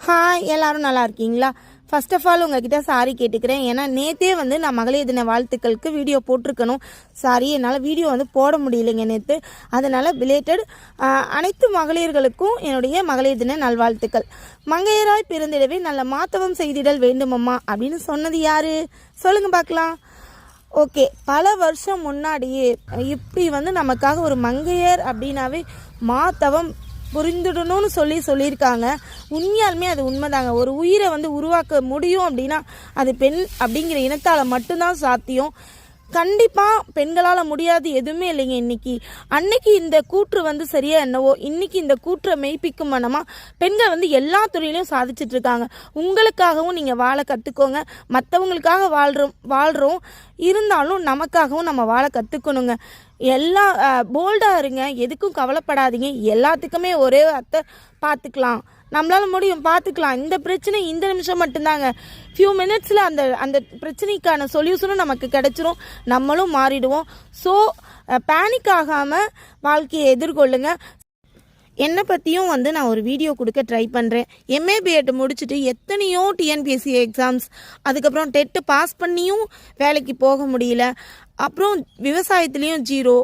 Hi, எல்லாரும் நல்லா இருக்கீங்களா? ஃபர்ஸ்ட் ஆஃப் ஆல் உங்ககிட்ட சாரி கேட்டுக்கிறேன். ஏன்னா நேற்றே நான் மகளிர் தின வாழ்த்துக்களுக்கு வீடியோ போட்டிருக்கணும். சாரி, என்னால் வீடியோ போட முடியலைங்க நேற்று. அதனால் பிலேட்டட் அனைத்து மகளிர்களுக்கும் என்னுடைய மகளிர் தின நல்வாழ்த்துக்கள். மங்கையராய் பிறந்திடவே நல்ல மாத்தவம் செய்திடல் வேண்டுமம்மா அப்படின்னு சொன்னது யாரு சொல்லுங்க பார்க்கலாம். ஓகே, பல வருஷம் முன்னாடியே இப்படி நமக்காக ஒரு மங்கையர் அப்படின்னாவே மாத்தவம் புரிந்துடணும்னு சொல்லியிருக்காங்க. உண்மையாலுமே அது உண்மைதாங்க. ஒரு உயிரை உருவாக்க முடியும் அப்படின்னா அது பெண் அப்படிங்கிற இனத்தால் மட்டும்தான் சாத்தியம். கண்டிப்பாக பெண்களால் முடியாது எதுவுமே இல்லைங்க. அன்னைக்கு இந்த கூற்று சரியா என்னவோ இன்னைக்கு இந்த கூற்றை மெய்ப்பிக்கும் மனமாக பெண்கள் எல்லா துறையிலையும் சாதிச்சுட்டு இருக்காங்க. உங்களுக்காகவும் நீங்கள் வாழ கற்றுக்கோங்க. மற்றவங்களுக்காக வாழ்கிறோம் இருந்தாலும் நமக்காகவும் நம்ம வாழ கற்றுக்கணுங்க. எல்லாம் போல்டாக இருங்க, எதுக்கும் கவலைப்படாதீங்க. எல்லாத்துக்குமே ஒரே அத்தை பார்த்துக்கலாம், நம்மளால் முடியும், பார்த்துக்கலாம். இந்த பிரச்சனை இந்த நிமிஷம் மட்டும்தாங்க. ஃபியூ மினிட்ஸில் அந்த பிரச்சனைக்கான சொல்யூஷனும் நமக்கு கிடைச்சிரும், நம்மளும் மாறிடுவோம். ஸோ பேனிக் ஆகாமல் வாழ்க்கையை எதிர்கொள்ளுங்க. என்னை பற்றியும் நான் ஒரு வீடியோ கொடுக்க ட்ரை பண்ணுறேன். எம்ஏ பிஎட் முடிச்சுட்டு எத்தனையோ டிஎன்பிஎஸ்சி எக்ஸாம்ஸ், அதுக்கப்புறம் டெட்டு பாஸ் பண்ணியும் வேலைக்கு போக முடியல, அப்புறம் விவசாயத்துலேயும் ஜீரோ,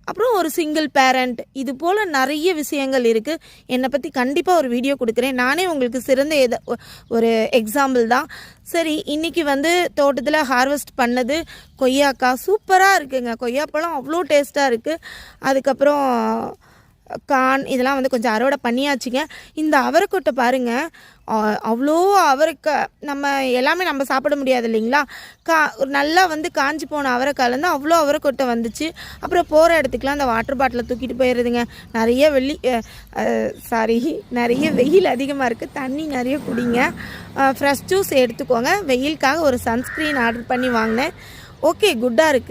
அப்புறம் ஒரு சிங்கிள் பேரண்ட், இது போல் நிறைய விஷயங்கள் இருக்குது. என்னை பற்றி கண்டிப்பாக ஒரு வீடியோ கொடுக்குறேன். நானே உங்களுக்கு சிறந்த ஒரு எக்ஸாம்பிள் தான். சரி, இன்றைக்கி தோட்டத்தில் ஹார்வெஸ்ட் பண்ணது கொய்யாக்காய் சூப்பராக இருக்குங்க. கொய்யாப்பழம் அவ்வளோ டேஸ்ட்டாக இருக்குது. அதுக்கப்புறம் கான் இதெல்லாம் கொஞ்சம் அறுவடை பண்ணியாச்சுங்க. இந்த அவரைக்கொட்டை பாருங்கள், அவ்வளோ அவரைக்காய் நம்ம எல்லாமே நம்ம சாப்பிட முடியாது இல்லைங்களா. நல்லா காஞ்சி போன அவரைக்காய்லேருந்து அவ்வளோ அவரைக்கொட்டை வந்துச்சு. அப்புறம் போகிற இடத்துக்குலாம் அந்த வாட்டர் பாட்டிலை தூக்கிட்டு போயிடுதுங்க. நிறைய வெயில் அதிகமாக இருக்குது, தண்ணி நிறைய குடிங்க, ஃப்ரெஷ் ஜூஸ் எடுத்துக்கோங்க. வெயிலுக்காக ஒரு சன்ஸ்க்ரீன் ஆர்டர் பண்ணி வாங்கினேன். ஓகே, குட்டாக இருக்குது.